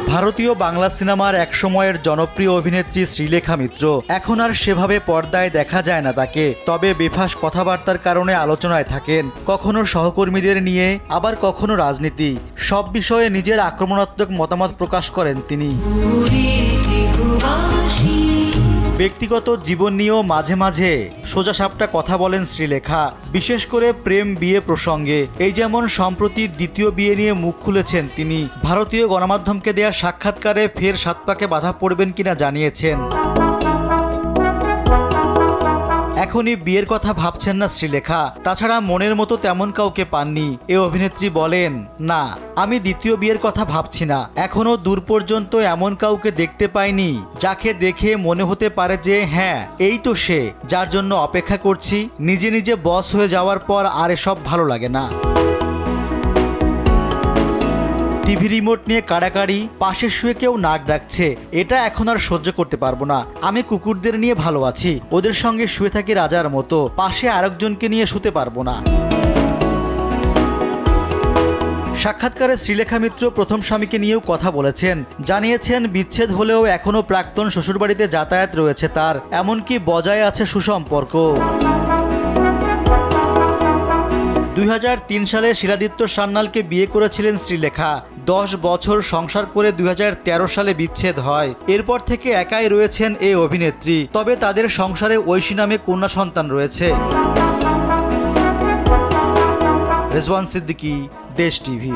ভারতীয় বাংলা সিনেমার একসময়ের জনপ্রিয় অভিনেত্রী শ্রীলেখা মিত্র এখন আর সেভাবে পর্দায় দেখা যায় না তাকে। তবে বেফাঁস কথাবার্তার কারণে আলোচনায় থাকেন, কখনো সহকর্মীদের নিয়ে, আবার কখনো রাজনীতি। সব বিষয়ে নিজের আক্রমণাত্মক মতামত প্রকাশ করেন তিনি। ব্যক্তিগত জীবন নিয়েও মাঝে মাঝে সোজাসাপটা কথা বলেন শ্রীলেখা, বিশেষ করে প্রেম বিয়ে প্রসঙ্গে। এই যেমন সম্প্রতি দ্বিতীয় বিয়ে নিয়ে মুখ খুলেছেন তিনি। ভারতীয় গণমাধ্যমকে দেয়া সাক্ষাৎকারে ফের সাত পাকে বাধা পড়বেন কিনা জানিয়েছেন। এখনই বিয়ের কথা ভাবছেন না শ্রীলেখা। তাছাড়া মনের মতো তেমন কাউকে পাননি। এ অভিনেত্রী বলেন, না, আমি দ্বিতীয় বিয়ের কথা ভাবছি না। এখনো দূর পর্যন্ত এমন কাউকে দেখতে পাইনি যাকে দেখে মনে হতে পারে যে হ্যাঁ, এই তো সে, যার জন্য অপেক্ষা করছি। নিজে নিজে বস হয়ে যাওয়ার পর আর এসব ভালো লাগে না। টিভি রিমোট নিয়ে কাড়াকাড়ি, পাশে শুয়ে কেউ নাক ডাকছে, এটা এখন আর সহ্য করতে পারবো না। আমি কুকুরদের নিয়ে ভালো আছি, ওদের সঙ্গে শুয়ে থাকি রাজার মতো, পাশে আরেকজনকে নিয়ে শুতে পারবো না। সাক্ষাৎকারে শ্রীলেখা মিত্র প্রথম স্বামীকে নিয়েও কথা বলেছেন। জানিয়েছেন বিচ্ছেদ হলেও এখনও প্রাক্তন শ্বশুরবাড়িতে যাতায়াত রয়েছে তার, এমনকি বজায় আছে সুসম্পর্ক। 2003 সালে শিলাদিত্য সান্যালকে বিয়ে করেছিলেন শ্রীলেখা। 10 বছর সংসার করে 2013 সালে বিচ্ছেদ হয়। এরপর থেকে একাই রয়েছেন এই অভিনেত্রী। তবে তাদের সংসারে ঐশী নামে কন্যা সন্তান রয়েছে। রেজওয়ান সিদ্দিকী, দেশ টিভি।